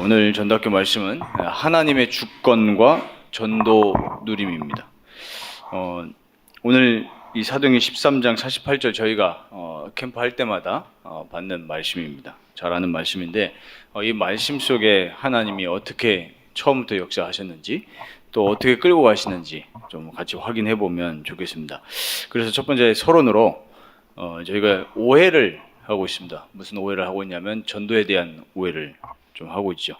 오늘 전도학교 말씀은 하나님의 주권과 전도 누림입니다. 오늘 이 사도행전 13장 48절 저희가 캠프 할 때마다 받는 말씀입니다. 잘 아는 말씀인데 이 말씀 속에 하나님이 어떻게 처음부터 역사하셨는지 또 어떻게 끌고 가시는지 좀 같이 확인해 보면 좋겠습니다. 그래서 첫 번째 서론으로 저희가 오해를 하고 있습니다. 무슨 오해를 하고 있냐면 전도에 대한 오해를 좀 하고 있죠.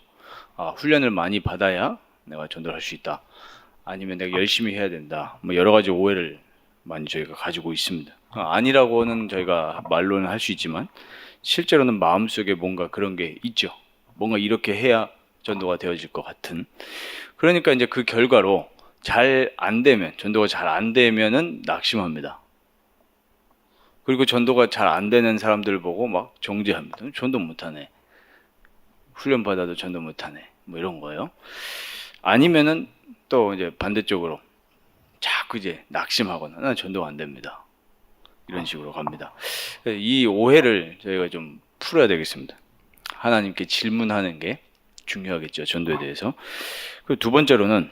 훈련을 많이 받아야 내가 전도를 할 수 있다. 아니면 내가 열심히 해야 된다. 뭐 여러 가지 오해를 많이 저희가 가지고 있습니다. 아니라고는 저희가 말로는 할 수 있지만 실제로는 마음속에 뭔가 그런 게 있죠. 뭔가 이렇게 해야 전도가 되어질 것 같은. 그러니까 이제 그 결과로 잘 안 되면, 전도가 잘 안 되면은 낙심합니다. 그리고 전도가 잘 안 되는 사람들 보고 막 정죄합니다. 전도 못하네. 훈련 받아도 전도 못하네. 뭐 이런 거예요. 아니면은 또 이제 반대쪽으로 자꾸 이제 낙심하거나 난 전도가 안 됩니다. 이런 식으로 갑니다. 이 오해를 저희가 좀 풀어야 되겠습니다. 하나님께 질문하는 게 중요하겠죠. 전도에 대해서. 그리고 두 번째로는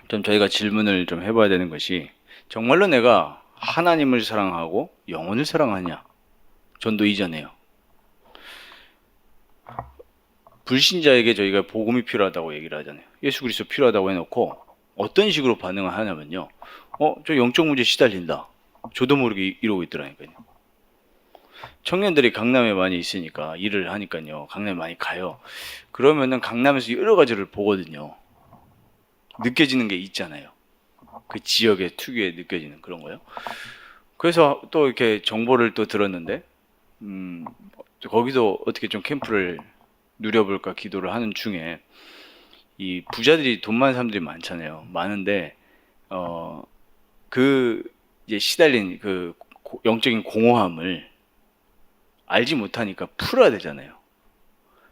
좀 저희가 질문을 좀 해봐야 되는 것이 정말로 내가 하나님을 사랑하고 영혼을 사랑하냐? 전도 이전에요. 불신자에게 저희가 복음이 필요하다고 얘기를 하잖아요. 예수 그리스도 필요하다고 해놓고 어떤 식으로 반응을 하냐면요. 저 영적 문제 시달린다. 저도 모르게 이러고 있더라니까요. 청년들이 강남에 많이 있으니까 일을 하니까요. 강남에 많이 가요. 그러면은 강남에서 여러 가지를 보거든요. 느껴지는 게 있잖아요. 그 지역의 특유의 느껴지는 그런 거요. 그래서 또 이렇게 정보를 또 들었는데 거기도 어떻게 좀 캠프를 누려볼까 기도를 하는 중에 이 부자들이 돈 많은 사람들이 많잖아요. 많은데 그 이제 시달린 그 영적인 공허함을 알지 못하니까 풀어야 되잖아요.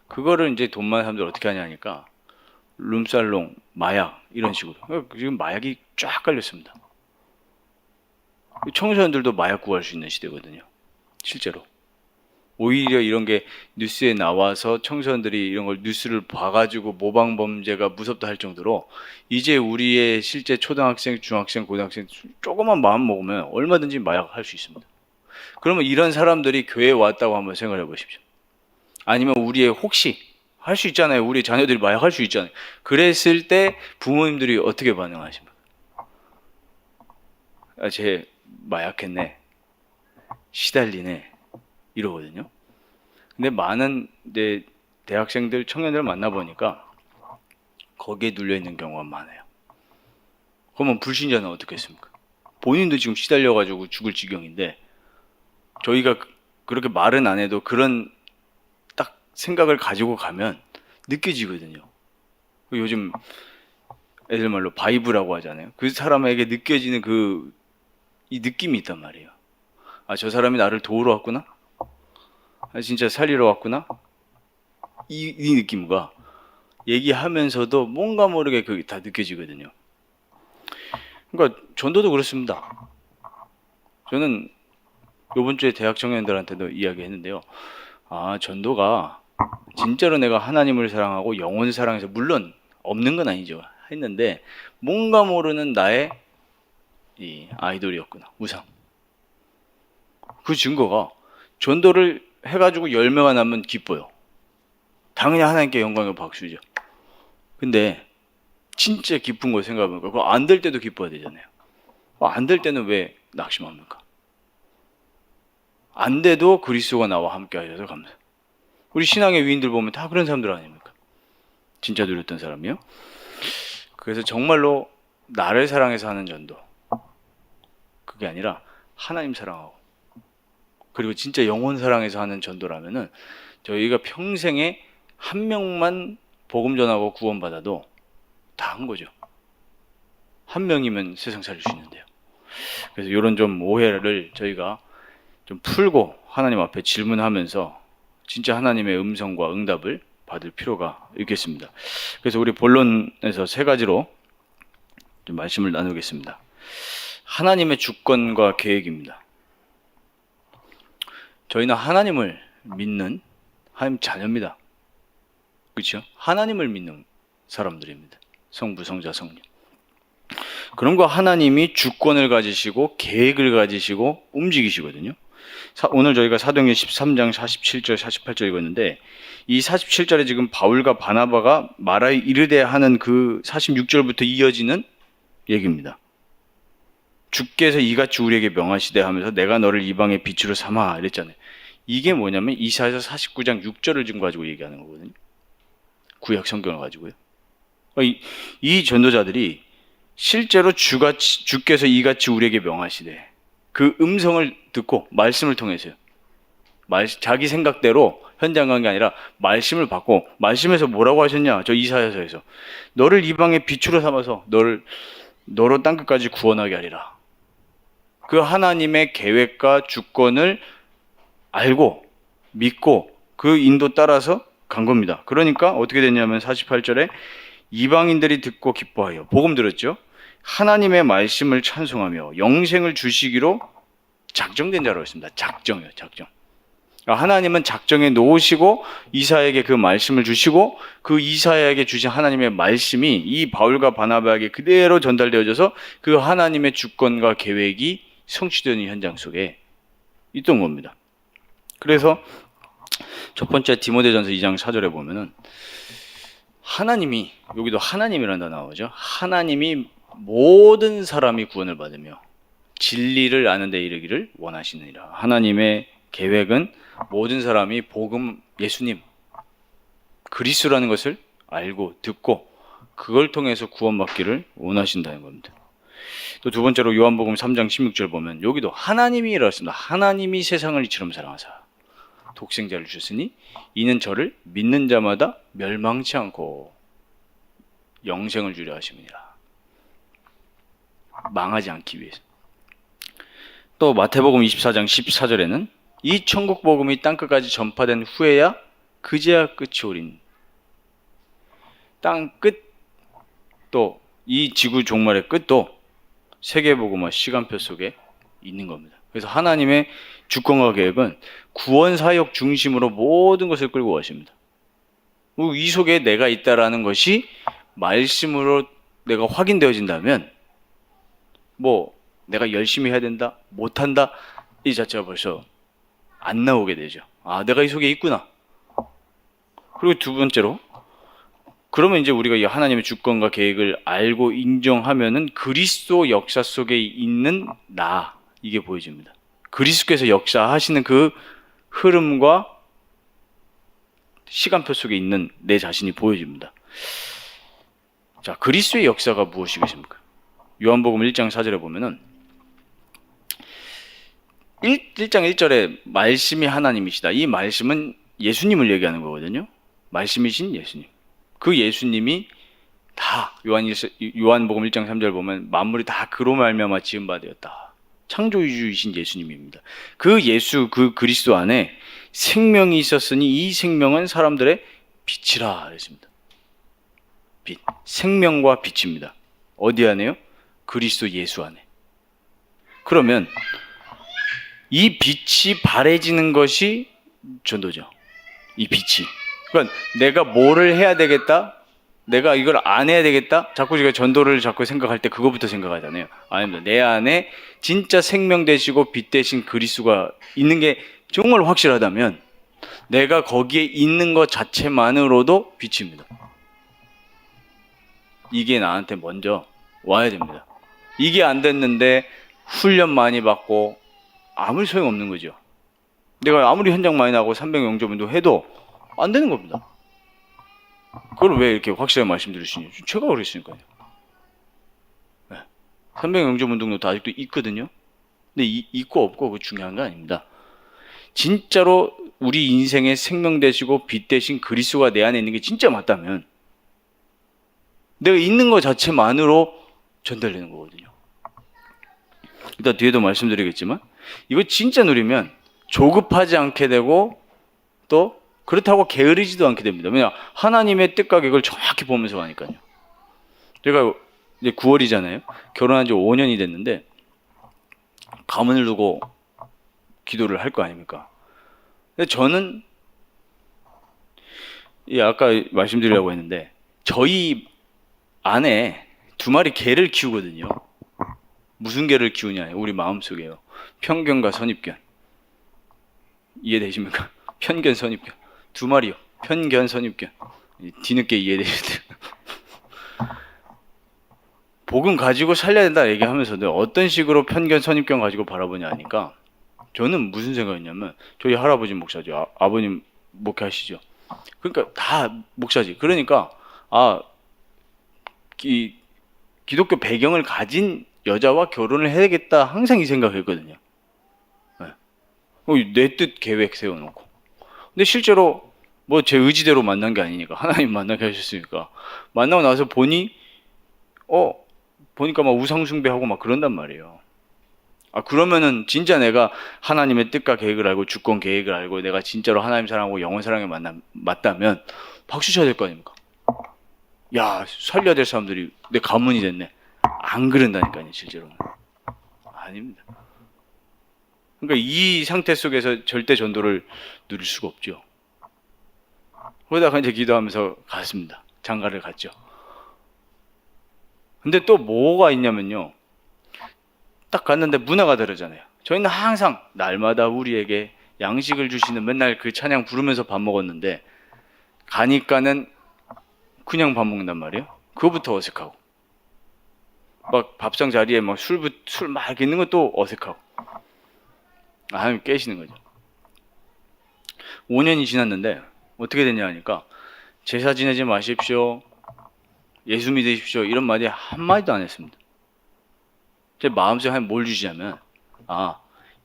그거를 이제 돈 많은 사람들 어떻게 하냐니까 룸살롱, 마약 이런 식으로. 지금 마약이 쫙 깔렸습니다. 청소년들도 마약 구할 수 있는 시대거든요. 실제로. 오히려 이런 게 뉴스에 나와서 청소년들이 이런 걸 뉴스를 봐가지고 모방 범죄가 무섭다 할 정도로 이제 우리의 실제 초등학생, 중학생, 고등학생 조금만 마음 먹으면 얼마든지 마약 할 수 있습니다. 그러면 이런 사람들이 교회에 왔다고 한번 생각해 보십시오. 아니면 우리의 혹시 할 수 있잖아요. 우리 자녀들이 마약 할 수 있잖아요. 그랬을 때 부모님들이 어떻게 반응하십니까? 쟤 마약했네. 시달리네. 이러거든요. 근데 많은 이제 대학생들, 청년들을 만나보니까 거기에 눌려있는 경우가 많아요. 그러면 불신자는 어떻게 했습니까? 본인도 지금 시달려가지고 죽을 지경인데 저희가 그렇게 말은 안 해도 그런 딱 생각을 가지고 가면 느껴지거든요. 요즘 애들 말로 바이브라고 하잖아요. 그 사람에게 느껴지는 이 느낌이 있단 말이에요. 저 사람이 나를 도우러 왔구나? 진짜 살리러 왔구나? 이 느낌과 얘기하면서도 뭔가 모르게 그게 다 느껴지거든요. 그러니까 전도도 그렇습니다. 저는 이번 주에 대학 청년들한테도 이야기했는데요. 전도가 진짜로 내가 하나님을 사랑하고 영혼을 사랑해서 물론 없는 건 아니죠. 했는데 뭔가 모르는 나의 이 아이돌이었구나. 우상. 그 증거가 전도를 해가지고 열매가 나면 기뻐요. 당연히 하나님께 영광과 박수죠. 근데 진짜 기쁜 걸 생각해보니까 그거 안 될 때도 기뻐야 되잖아요. 안 될 때는 왜 낙심합니까? 안 돼도 그리스도가 나와 함께 하셔서 감사. 우리 신앙의 위인들 보면 다 그런 사람들 아닙니까? 진짜 누렸던 사람이요. 그래서 정말로 나를 사랑해서 하는 전도. 그게 아니라 하나님 사랑하고 그리고 진짜 영혼 사랑해서 하는 전도라면은 저희가 평생에 한 명만 복음 전하고 구원받아도 다 한 거죠. 한 명이면 세상 살릴 수 있는데요. 그래서 이런 좀 오해를 저희가 좀 풀고 하나님 앞에 질문하면서 진짜 하나님의 음성과 응답을 받을 필요가 있겠습니다. 그래서 우리 본론에서 세 가지로 좀 말씀을 나누겠습니다. 하나님의 주권과 계획입니다. 저희는 하나님을 믿는 하나님 자녀입니다. 그렇죠? 하나님을 믿는 사람들입니다. 성부, 성자, 성령. 그런 거 하나님이 주권을 가지시고 계획을 가지시고 움직이시거든요. 오늘 저희가 사도행전 13장 47절 48절 읽었는데 이 47절에 지금 바울과 바나바가 말하여 이르되 하는 그 46절부터 이어지는 얘기입니다. 주께서 이같이 우리에게 명하시되 하면서 내가 너를 이방의 빛으로 삼아 이랬잖아요. 이게 뭐냐면 이사야서 49장 6절을 지금 가지고 얘기하는 거거든요. 구약 성경을 가지고요. 이 전도자들이 실제로 주께서 이같이 우리에게 명하시되 그 음성을 듣고 말씀을 통해서요. 자기 생각대로 현장 간 게 아니라 말씀을 받고 말씀에서 뭐라고 하셨냐? 저 이사야서에서 너를 이방의 빛으로 삼아서 너로 땅끝까지 구원하게 하리라. 그 하나님의 계획과 주권을 알고 믿고 그 인도 따라서 간 겁니다. 그러니까 어떻게 됐냐면 48절에 이방인들이 듣고 기뻐하여 복음 들었죠. 하나님의 말씀을 찬송하며 영생을 주시기로 작정된 자라고 했습니다. 작정이요, 작정. 하나님은 작정해 놓으시고 이사야에게 그 말씀을 주시고 그 이사야에게 주신 하나님의 말씀이 이 바울과 바나바에게 그대로 전달되어져서 그 하나님의 주권과 계획이 성취되는 현장 속에 있던 겁니다. 그래서 첫 번째 디모데전서 2장 4절에 보면은 하나님이, 여기도 하나님이라는 단어 나오죠. 하나님이 모든 사람이 구원을 받으며 진리를 아는 데 이르기를 원하시느니라. 하나님의 계획은 모든 사람이 복음, 예수님, 그리스도라는 것을 알고 듣고 그걸 통해서 구원받기를 원하신다는 겁니다. 또 두 번째로 요한복음 3장 16절 보면 여기도 하나님이 이렇습니다. 하나님이 세상을 이처럼 사랑하사 독생자를 주셨으니 이는 저를 믿는 자마다 멸망치 않고 영생을 주려 하심이니라. 망하지 않기 위해서. 또 마태복음 24장 14절에는 이 천국 복음이 땅끝까지 전파된 후에야 그제야 끝이 오린. 땅 끝, 또 이 지구 종말의 끝도 세계복음화 시간표 속에 있는 겁니다. 그래서 하나님의 주권과 계획은 구원 사역 중심으로 모든 것을 끌고 가십니다. 이 속에 내가 있다라는 것이 말씀으로 내가 확인되어진다면 뭐 내가 열심히 해야 된다, 못한다 이 자체가 벌써 안 나오게 되죠. 아, 내가 이 속에 있구나. 그리고 두 번째로 그러면 이제 우리가 이 하나님의 주권과 계획을 알고 인정하면은 그리스도 역사 속에 있는 나, 이게 보여집니다. 그리스도께서 역사하시는 그 흐름과 시간표 속에 있는 내 자신이 보여집니다. 자, 그리스도의 역사가 무엇이겠습니까? 요한복음 1장 4절에 보면은 1장 1절에 말씀이 하나님이시다. 이 말씀은 예수님을 얘기하는 거거든요. 말씀이신 예수님. 그 예수님이 다 요한복음 1장 3절 보면 만물이 다 그로 말미암아 지은 바 되었다. 창조주이신 예수님입니다. 그 예수, 그 그리스도 안에 생명이 있었으니 이 생명은 사람들의 빛이라 그랬습니다. 빛, 생명과 빛입니다. 어디 안에요? 그리스도 예수 안에. 그러면 이 빛이 바래지는 것이 전도죠. 이 빛이. 그러니까 내가 뭐를 해야 되겠다? 내가 이걸 안 해야 되겠다? 자꾸 제가 전도를 자꾸 생각할 때 그거부터 생각하잖아요. 아닙니다. 내 안에 진짜 생명 되시고 빛 되신 그리스도가 있는 게 정말 확실하다면 내가 거기에 있는 것 자체만으로도 빛입니다. 이게 나한테 먼저 와야 됩니다. 이게 안 됐는데 훈련 많이 받고 아무 소용없는 거죠. 내가 아무리 현장 많이 나고 300영접운동 해도 안 되는 겁니다. 그걸 왜 이렇게 확실하게 말씀드리시니? 제가 그랬으니까요. 네. 300영접운동도 아직도 있거든요. 근데 있고 없고 그거 중요한 거 아닙니다. 진짜로 우리 인생의 생명 되시고 빛 되신 그리스도가 내 안에 있는 게 진짜 맞다면 내가 있는 것 자체만으로 전달되는 거거든요. 이따 뒤에도 말씀드리겠지만 이거 진짜 누리면 조급하지 않게 되고 또 그렇다고 게으르지도 않게 됩니다. 왜냐? 하나님의 뜻과 계획을 정확히 보면서 가니까요. 제가 이제 9월이잖아요. 결혼한 지 5년이 됐는데 가문을 두고 기도를 할 거 아닙니까? 근데 저는 예, 아까 말씀드리려고 했는데 저희 안에 두 마리 개를 키우거든요. 무슨 개를 키우냐? 우리 마음속에요. 편견과 선입견. 이해되십니까? 편견, 선입견. 두 마리요. 편견, 선입견. 뒤늦게 이해되시죠? 복음 가지고 살려야 된다 얘기하면서도 어떤 식으로 편견, 선입견 가지고 바라보냐 하니까 저는 무슨 생각이냐면 저희 할아버지 목사죠. 아버님 목회하시죠. 그러니까 다 목사지. 그러니까 기독교 배경을 가진 여자와 결혼을 해야겠다 항상 이 생각했거든요. 내 뜻 계획 세워놓고. 근데 실제로 뭐 제 의지대로 만난 게 아니니까 하나님 만나게 하셨으니까 만나고 나서 보니까 막 우상숭배하고 막 그런단 말이에요. 그러면은 진짜 내가 하나님의 뜻과 계획을 알고 주권 계획을 알고 내가 진짜로 하나님 사랑하고 영혼 사랑에 맞다면 박수 쳐야 될 거 아닙니까? 야, 살려야 될 사람들이 내 가문이 됐네. 안 그런다니까요, 실제로는. 아닙니다. 그러니까 이 상태 속에서 절대 전도를 누릴 수가 없죠. 그러다가 이제 기도하면서 갔습니다. 장가를 갔죠. 근데 또 뭐가 있냐면요. 딱 갔는데 문화가 다르잖아요. 저희는 항상 날마다 우리에게 양식을 주시는 맨날 그 찬양 부르면서 밥 먹었는데 가니까는 그냥 밥 먹는단 말이에요. 그거부터 어색하고 막 밥상 자리에 막 술 막 이렇게 있는 것도 어색하고 하나님 깨시는 거죠. 5년이 지났는데 어떻게 됐냐 하니까 제사 지내지 마십시오. 예수 믿으십시오. 이런 말이 한마디도 안 했습니다. 제 마음속에 뭘 주시냐면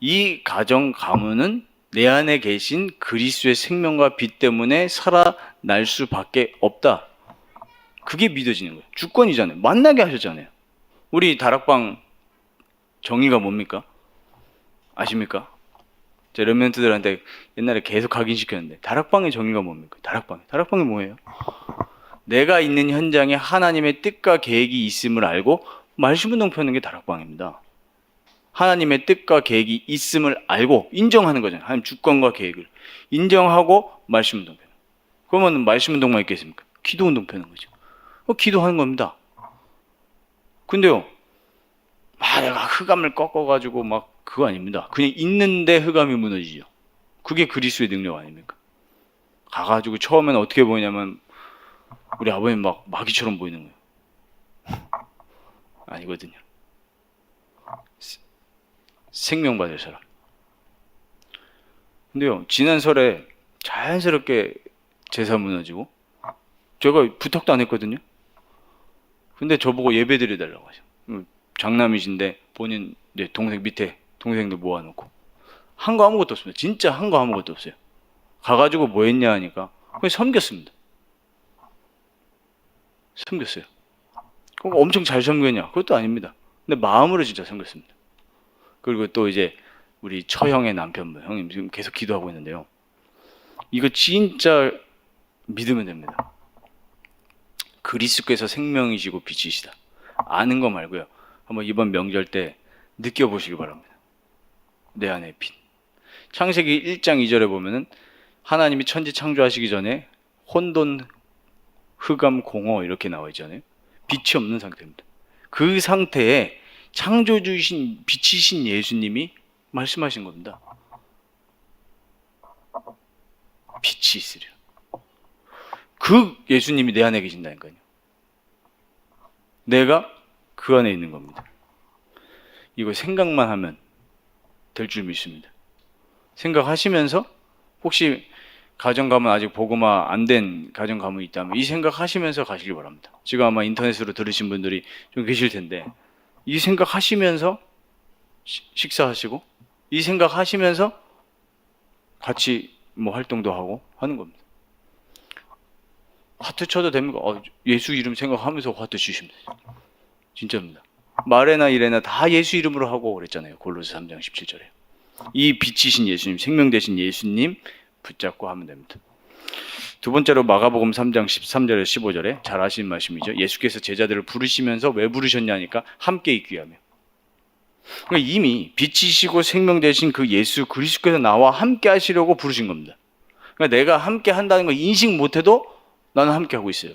이 가정 가문은 내 안에 계신 그리스도의 생명과 빛 때문에 살아날 수밖에 없다. 그게 믿어지는 거예요. 주권이잖아요. 만나게 하셨잖아요. 우리 다락방 정의가 뭡니까? 아십니까? 제 렘넌트들한테 옛날에 계속 각인시켰는데 다락방의 정의가 뭡니까? 다락방이 뭐예요? 내가 있는 현장에 하나님의 뜻과 계획이 있음을 알고 말씀 운동 펴는 게 다락방입니다. 하나님의 뜻과 계획이 있음을 알고 인정하는 거잖아요. 하나님 주권과 계획을 인정하고 말씀 운동 펴는. 그러면 말씀 운동만 있겠습니까? 기도 운동 펴는 거죠. 기도하는 겁니다. 근데요, 내가 흑암을 꺾어가지고 막 그거 아닙니다. 그냥 있는데 흑암이 무너지죠. 그게 그리스도의 능력 아닙니까? 가가지고 처음에는 어떻게 보이냐면 우리 아버님 막 마귀처럼 보이는 거예요. 아니거든요. 생명 받을 사람. 근데요, 지난 설에 자연스럽게 제사 무너지고 제가 부탁도 안 했거든요. 근데 저보고 예배 드려달라고 하죠. 장남이신데 본인 동생 밑에 동생들 모아놓고 한 거 아무것도 없습니다. 진짜 한 거 아무것도 없어요. 가가지고 뭐 했냐 하니까 그냥 섬겼습니다. 섬겼어요. 그럼 엄청 잘 섬겼냐? 그것도 아닙니다. 근데 마음으로 진짜 섬겼습니다. 그리고 또 이제 우리 처형의 남편분, 형님 지금 계속 기도하고 있는데요. 이거 진짜 믿으면 됩니다. 그리스도께서 생명이시고 빛이시다. 아는 거 말고요. 한번 이번 명절 때 느껴보시기 바랍니다. 내 안의 빛. 창세기 1장 2절에 보면은 하나님이 천지 창조하시기 전에 혼돈, 흑암, 공허 이렇게 나와 있잖아요. 빛이 없는 상태입니다. 그 상태에 창조주이신 빛이신 예수님이 말씀하신 겁니다. 빛이 있으리라. 그 예수님이 내 안에 계신다니까요. 내가 그 안에 있는 겁니다. 이거 생각만 하면 될 줄 믿습니다. 생각하시면서 혹시 가정 가문 아직 복음화 안 된 가정 가문이 있다면 이 생각하시면서 가시길 바랍니다. 지금 아마 인터넷으로 들으신 분들이 좀 계실 텐데 이 생각하시면서 식사하시고 이 생각하시면서 같이 뭐 활동도 하고 하는 겁니다. 하트 쳐도 됩니까? 예수 이름 생각하면서 하트 치시면 돼요. 진짜입니다. 말에나 일에나 다 예수 이름으로 하고 그랬잖아요. 골로새 3장 17절에. 이 빛이신 예수님, 생명 되신 예수님 붙잡고 하면 됩니다. 두 번째로 마가복음 3장 13절에 15절에 잘 아시는 말씀이죠. 예수께서 제자들을 부르시면서 왜 부르셨냐니까 함께 있기 위하며. 그러니까 이미 빛이시고 생명 되신 그 예수 그리스도께서 나와 함께 하시려고 부르신 겁니다. 그러니까 내가 함께 한다는 걸 인식 못해도 나는 함께 하고 있어요.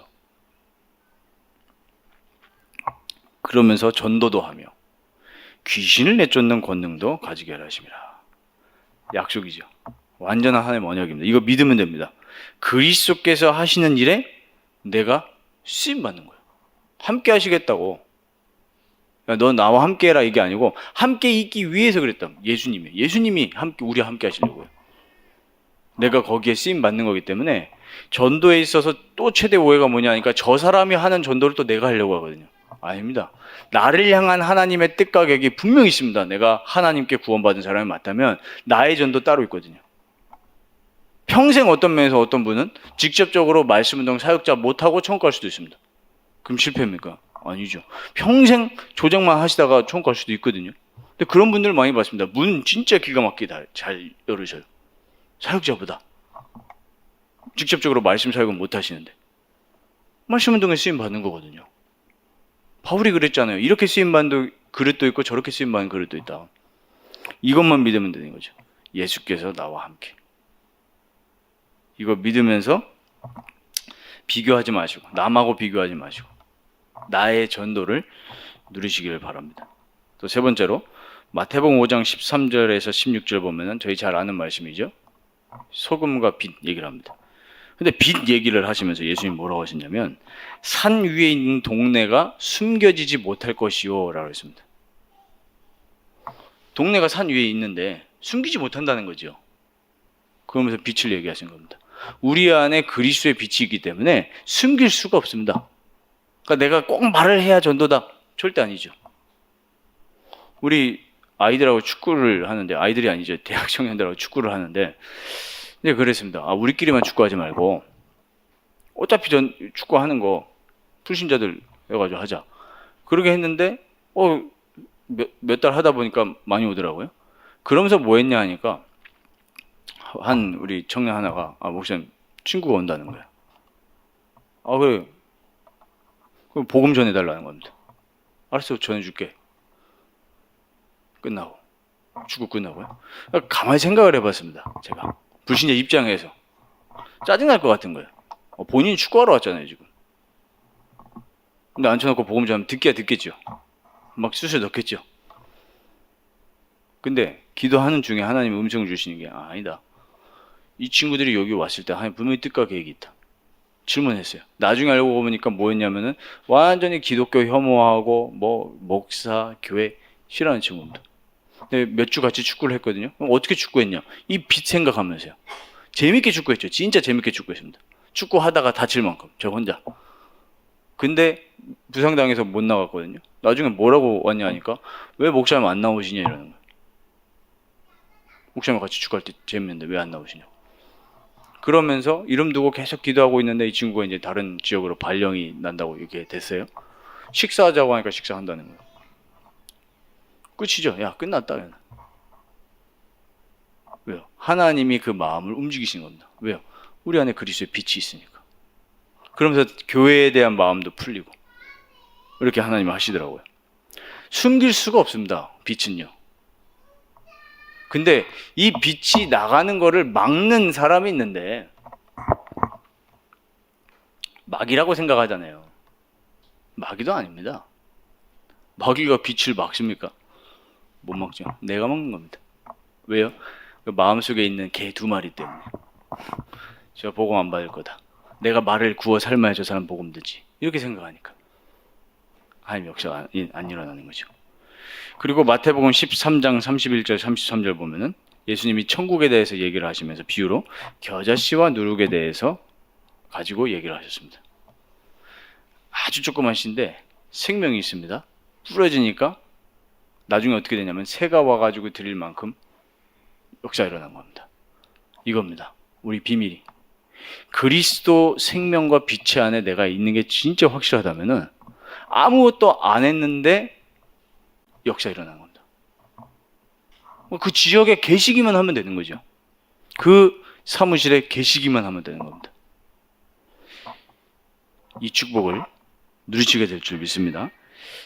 그러면서 전도도 하며 귀신을 내쫓는 권능도 가지게 하라 하심이라. 약속이죠. 완전한 하나님의 언약입니다. 이거 믿으면 됩니다. 그리스도께서 하시는 일에 내가 쓰임 받는 거예요. 함께 하시겠다고. 너 나와 함께 해라 이게 아니고 함께 있기 위해서 그랬다. 예수님이 우리와 함께 하시려고요. 내가 거기에 쓰임 받는 거기 때문에 전도에 있어서 또 최대 오해가 뭐냐 하니까 저 사람이 하는 전도를 또 내가 하려고 하거든요. 아닙니다. 나를 향한 하나님의 뜻과 계획이 분명히 있습니다. 내가 하나님께 구원받은 사람이 맞다면 나의 전도 따로 있거든요. 평생 어떤 면에서 어떤 분은 직접적으로 말씀운동 사역자 못하고 천국 갈 수도 있습니다. 그럼 실패입니까? 아니죠. 평생 조정만 하시다가 천국 갈 수도 있거든요. 근데 그런 분들 많이 봤습니다. 문 진짜 기가 막히게 잘 열으셔요. 사역자보다. 직접적으로 말씀 사역은 못 하시는데. 말씀운동에 쓰임 받는 거거든요. 바울이 그랬잖아요. 이렇게 쓰임 받는 그릇도 있고 저렇게 쓰임 받는 그릇도 있다. 이것만 믿으면 되는 거죠. 예수께서 나와 함께. 이거 믿으면서 비교하지 마시고 남하고 비교하지 마시고 나의 전도를 누리시기를 바랍니다. 또 세 번째로 마태복음 5장 13절에서 16절 보면은 저희 잘 아는 말씀이죠. 소금과 빛 얘기를 합니다. 근데 빛 얘기를 하시면서 예수님이 뭐라고 하셨냐면 산 위에 있는 동네가 숨겨지지 못할 것이요 라고 했습니다. 동네가 산 위에 있는데 숨기지 못한다는 거죠. 그러면서 빛을 얘기하신 겁니다. 우리 안에 그리스도의 빛이 있기 때문에 숨길 수가 없습니다. 그러니까 내가 꼭 말을 해야 전도다. 절대 아니죠. 우리 아이들하고 축구를 하는데, 아이들이 아니죠. 대학 청년들하고 축구를 하는데, 근데 그랬습니다. 우리끼리만 축구하지 말고, 어차피 축구하는 거 불신자들 해가지고 하자. 그러게 했는데, 몇 달 하다 보니까 많이 오더라고요. 그러면서 뭐 했냐 하니까, 우리 청년 하나가, 목사님, 친구가 온다는 거야. 그래. 그럼 복음 전해달라는 겁니다. 알았어, 전해줄게. 끝나고. 축구 끝나고요. 가만히 생각을 해봤습니다. 제가. 불신자 입장에서. 짜증날 것 같은 거예요. 본인이 축구하러 왔잖아요, 지금. 근데 앉혀놓고 복음 전하면 듣기야 듣겠죠. 막 수술 넣겠죠. 근데 기도하는 중에 하나님이 음성을 주시는 게 아니다. 이 친구들이 여기 왔을 때 하나님 분명히 뜻과 계획이 있다. 질문했어요. 나중에 알고 보니까 뭐였냐면은 완전히 기독교 혐오하고 목사, 교회 싫어하는 친구입니다. 근데 몇 주 같이 축구를 했거든요. 그럼 어떻게 축구했냐? 이 빛 생각하면서요. 재밌게 축구했죠. 진짜 재밌게 축구했습니다. 축구하다가 다칠 만큼 저 혼자. 근데 부상당해서 못 나갔거든요. 나중에 뭐라고 왔냐 하니까 왜 목사님 안 나오시냐 이러는 거예요. 목사님 같이 축구할 때 재밌는데 왜 안 나오시냐. 그러면서 이름 두고 계속 기도하고 있는데 이 친구가 이제 다른 지역으로 발령이 난다고 이렇게 됐어요. 식사하자고 하니까 식사한다는 거예요. 끝이죠. 야, 끝났다. 왜요? 하나님이 그 마음을 움직이신 겁니다. 왜요? 우리 안에 그리스도의 빛이 있으니까. 그러면서 교회에 대한 마음도 풀리고 이렇게 하나님이 하시더라고요. 숨길 수가 없습니다. 빛은요. 근데 이 빛이 나가는 거를 막는 사람이 있는데 마귀라고 생각하잖아요. 마귀도 아닙니다. 마귀가 빛을 막습니까? 못 막죠. 내가 막는 겁니다. 왜요? 그 마음속에 있는 개 2마리 때문에. 제가 복음 안 받을 거다. 내가 말을 구워 삶아야 저 사람 복음 듣지. 이렇게 생각하니까 하나님 역사가 안 일어나는 거죠. 그리고 마태복음 13장 31절 33절 보면은 예수님이 천국에 대해서 얘기를 하시면서 비유로 겨자씨와 누룩에 대해서 가지고 얘기를 하셨습니다. 아주 조그만 씨인데 생명이 있습니다. 뿌려지니까 나중에 어떻게 되냐면 새가 와가지고 드릴 만큼 역사가 일어난 겁니다. 이겁니다. 우리 비밀이. 그리스도 생명과 빛의 안에 내가 있는 게 진짜 확실하다면은 아무것도 안 했는데 역사 일어나는 겁니다. 그 지역에 계시기만 하면 되는 거죠. 그 사무실에 계시기만 하면 되는 겁니다. 이 축복을 누리시게 될 줄 믿습니다.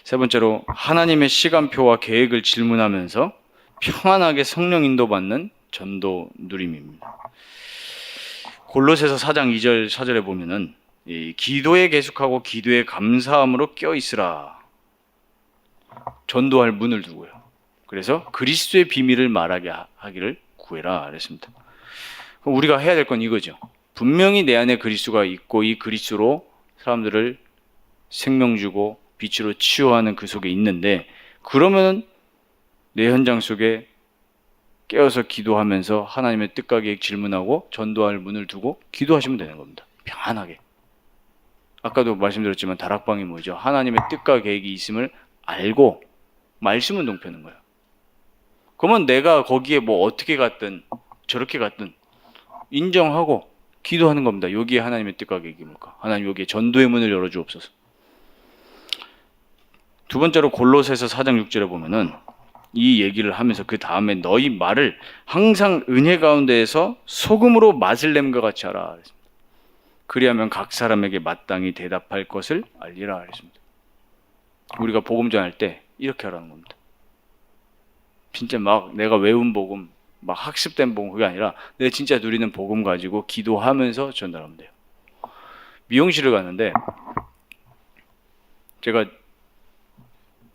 세 번째로 하나님의 시간표와 계획을 질문하면서 평안하게 성령 인도받는 전도 누림입니다. 골로새서 4장 2절 4절에 보면은 이 기도에 계속하고 기도에 감사함으로 껴 있으라. 전도할 문을 두고요. 그래서 그리스도의 비밀을 말하게 하기를 구해라 그랬습니다. 그럼 우리가 해야 될 건 이거죠. 분명히 내 안에 그리스도가 있고 이 그리스도로 사람들을 생명 주고 빛으로 치유하는 그 속에 있는데, 그러면 내 현장 속에 깨어서 기도하면서 하나님의 뜻과 계획 질문하고 전도할 문을 두고 기도하시면 되는 겁니다. 평안하게. 아까도 말씀드렸지만 다락방이 뭐죠? 하나님의 뜻과 계획이 있음을 알고 말씀은 동편는 거예요. 그러면 내가 거기에 뭐 어떻게 갔든 저렇게 갔든 인정하고 기도하는 겁니다. 여기에 하나님의 뜻과 계획이 뭘까? 하나님 여기에 전도의 문을 열어주옵소서. 두 번째로 골로새서 4장 6절에 보면은 이 얘기를 하면서 그 다음에 너희 말을 항상 은혜 가운데에서 소금으로 맛을 냄과 같이 하라. 그리하면 각 사람에게 마땅히 대답할 것을 알리라 그랬습니다. 우리가 복음 전할 때 이렇게 하라는 겁니다. 진짜 막 내가 외운 복음, 막 학습된 복음 그게 아니라 내가 진짜 누리는 복음 가지고 기도하면서 전달하면 돼요. 미용실을 갔는데 제가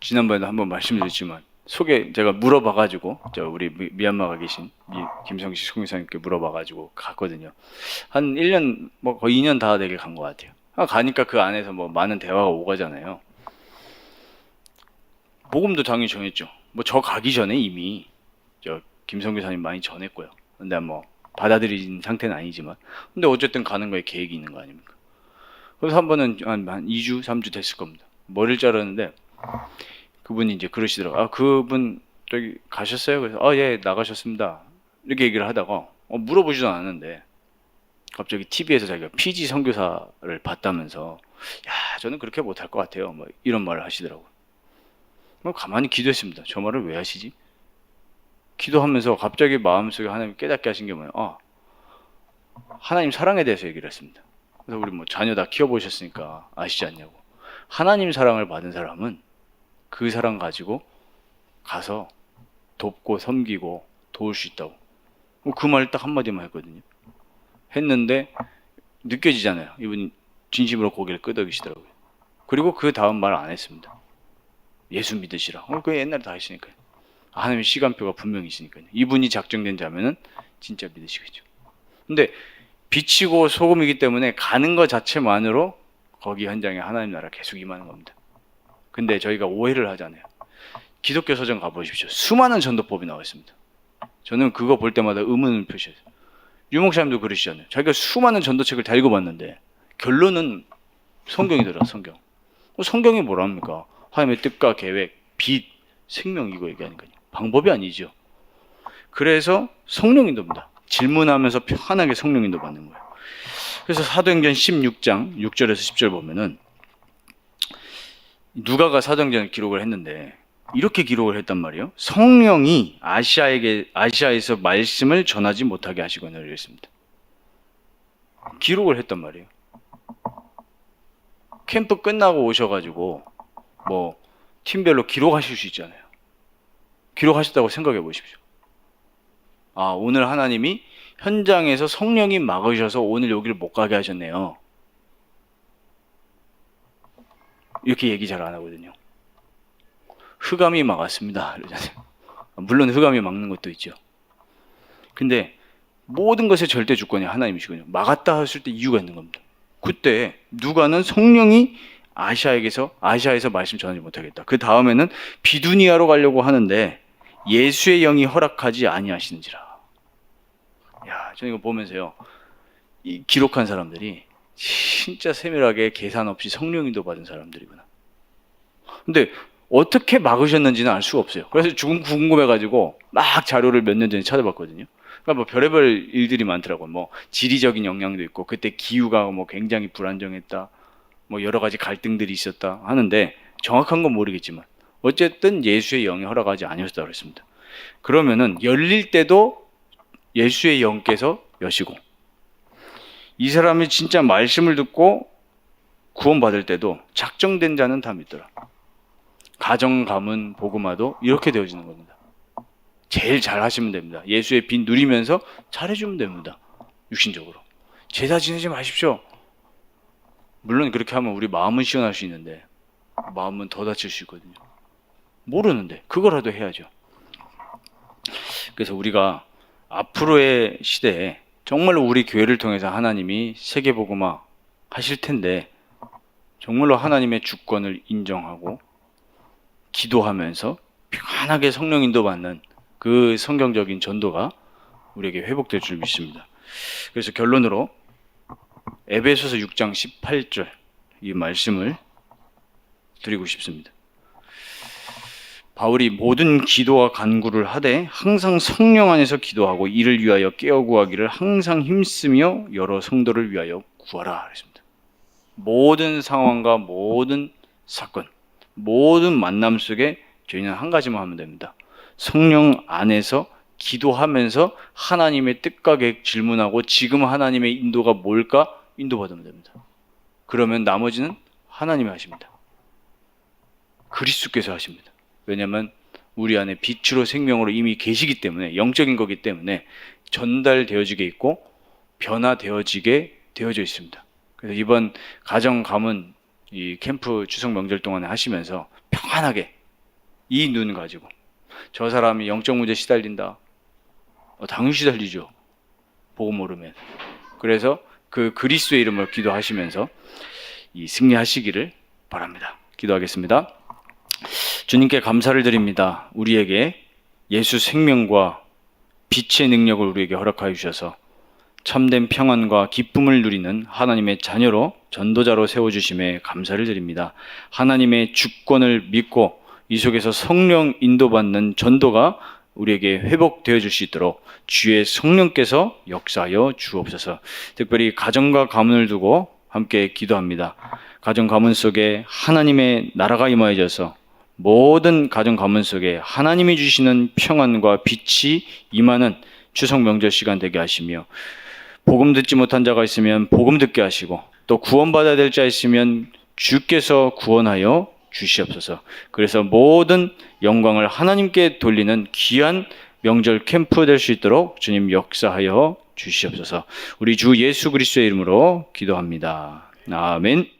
지난번에도 한번 말씀드렸지만 제가 물어봐가지고 우리 미얀마가 계신 김성식 송교사님께 물어봐가지고 갔거든요. 한 1년 뭐 거의 2년 다 되게 간 것 같아요. 가니까 그 안에서 뭐 많은 대화가 오가잖아요. 복음도 당연히 전했죠. 뭐 저 가기 전에 이미 김성교사님 많이 전했고요. 근데 뭐 받아들인 상태는 아니지만 근데 어쨌든 가는 거에 계획이 있는 거 아닙니까? 그래서 한 번은 한 2주 3주 됐을 겁니다. 머리를 자르는데 그분이 이제 그러시더라고요. 그분 저기 가셨어요? 그래서 예, 나가셨습니다. 이렇게 얘기를 하다가 물어보지도 않았는데 갑자기 TV에서 자기가 PG 선교사를 봤다면서 저는 그렇게 못할 것 같아요. 뭐 이런 말을 하시더라고요. 가만히 기도했습니다. 저 말을 왜 하시지? 기도하면서 갑자기 마음속에 하나님 깨닫게 하신 게 뭐예요? 하나님 사랑에 대해서 얘기를 했습니다. 그래서 우리 뭐 자녀 다 키워보셨으니까 아시지 않냐고. 하나님 사랑을 받은 사람은 그 사랑 가지고 가서 돕고 섬기고 도울 수 있다고. 그 말을 딱 한마디만 했거든요. 했는데 느껴지잖아요. 이분 진심으로 고개를 끄덕이시더라고요. 그리고 그 다음 말 안 했습니다. 예수 믿으시라. 그 옛날에 다 하시니까요. 하나님의 시간표가 분명히 있으니까요. 이분이 작정된 자면은 진짜 믿으시겠죠. 근데 빛이고 소금이기 때문에 가는 것 자체만으로 거기 현장에 하나님 나라 계속 임하는 겁니다. 근데 저희가 오해를 하잖아요. 기독교 서점 가보십시오. 수많은 전도법이 나와 있습니다. 저는 그거 볼 때마다 의문을 표시해요. 유목사님도 그러시잖아요. 자기가 수많은 전도책을 다 읽어봤는데 결론은 성경이더라. 성경이 뭐랍니까? 하나님의 뜻과 계획, 빛, 생명 이거 얘기하니까요. 방법이 아니죠. 그래서 성령 인도입니다. 질문하면서 편하게 성령 인도 받는 거예요. 그래서 사도행전 16장 6절에서 10절 보면은 누가가 사도행전을 기록을 했는데 이렇게 기록을 했단 말이에요. 성령이 아시아에서 말씀을 전하지 못하게 하시거늘 이랬습니다. 기록을 했단 말이에요. 캠프 끝나고 오셔가지고 뭐 팀별로 기록하실 수 있잖아요. 기록하셨다고 생각해 보십시오. 오늘 하나님이 현장에서 성령이 막으셔서 오늘 여기를 못 가게 하셨네요. 이렇게 얘기 잘 안 하거든요. 흑암이 막았습니다. 이러잖아요. 물론 흑암이 막는 것도 있죠. 근데 모든 것의 절대 주권이 하나님이시거든요. 막았다 했을 때 이유가 있는 겁니다. 그때 누가는 성령이 아시아에서 말씀 전하지 못하겠다. 그 다음에는 비두니아로 가려고 하는데 예수의 영이 허락하지 아니하시는지라. 저는 이거 보면서요. 이 기록한 사람들이 진짜 세밀하게 계산 없이 성령 인도 받은 사람들이구나. 근데 어떻게 막으셨는지는 알 수가 없어요. 그래서 조금 궁금해가지고 막 자료를 몇 년 전에 찾아봤거든요. 그러니까 뭐 별의별 일들이 많더라고요. 뭐 지리적인 영향도 있고 그때 기후가 뭐 굉장히 불안정했다. 뭐 여러 가지 갈등들이 있었다 하는데 정확한 건 모르겠지만 어쨌든 예수의 영이 허락하지 아니었다고 그랬습니다. 그러면은 열릴 때도 예수의 영께서 여시고 이 사람이 진짜 말씀을 듣고 구원받을 때도 작정된 자는 다 믿더라. 가정, 가문, 복음화도 이렇게 되어지는 겁니다. 제일 잘 하시면 됩니다. 예수의 빛 누리면서 잘해주면 됩니다. 육신적으로. 제사 지내지 마십시오. 물론 그렇게 하면 우리 마음은 시원할 수 있는데 마음은 더 다칠 수 있거든요. 모르는데 그거라도 해야죠. 그래서 우리가 앞으로의 시대에 정말로 우리 교회를 통해서 하나님이 세계복음화 하실 텐데 정말로 하나님의 주권을 인정하고 기도하면서 평안하게 성령 인도 받는 그 성경적인 전도가 우리에게 회복될 줄 믿습니다. 그래서 결론으로 에베소서 6장 18절 이 말씀을 드리고 싶습니다. 바울이 모든 기도와 간구를 하되 항상 성령 안에서 기도하고 이를 위하여 깨어 구하기를 항상 힘쓰며 여러 성도를 위하여 구하라 그랬습니다. 모든 상황과 모든 사건, 모든 만남 속에 저희는 한 가지만 하면 됩니다. 성령 안에서 기도하면서 하나님의 뜻과 계획 질문하고 지금 하나님의 인도가 뭘까 인도받으면 됩니다. 그러면 나머지는 하나님이 하십니다. 그리스도께서 하십니다. 왜냐하면 우리 안에 빛으로 생명으로 이미 계시기 때문에 영적인 거기 때문에 전달되어지게 있고 변화되어지게 되어져 있습니다. 그래서 이번 가정 가문 이 캠프 추석 명절 동안에 하시면서 평안하게 이 눈 가지고 저 사람이 영적 문제 시달린다. 당연히 시달리죠. 보고 모르면. 그래서 그 그리스도의 이름으로 기도하시면서 이 승리하시기를 바랍니다. 기도하겠습니다. 주님께 감사를 드립니다. 우리에게 예수 생명과 빛의 능력을 우리에게 허락하여 주셔서 참된 평안과 기쁨을 누리는 하나님의 자녀로 전도자로 세워주심에 감사를 드립니다. 하나님의 주권을 믿고 이 속에서 성령 인도받는 전도가 우리에게 회복되어질 수 있도록 주의 성령께서 역사하여 주옵소서. 특별히 가정과 가문을 두고 함께 기도합니다. 가정 가문 속에 하나님의 나라가 임하여져서 모든 가정 가문 속에 하나님이 주시는 평안과 빛이 임하는 추석 명절 시간 되게 하시며 복음 듣지 못한 자가 있으면 복음 듣게 하시고 또 구원받아야 될 자 있으면 주께서 구원하여 주시옵소서. 그래서 모든 영광을 하나님께 돌리는 귀한 명절 캠프 될 수 있도록 주님 역사하여 주시옵소서. 우리 주 예수 그리스도의 이름으로 기도합니다. 아멘.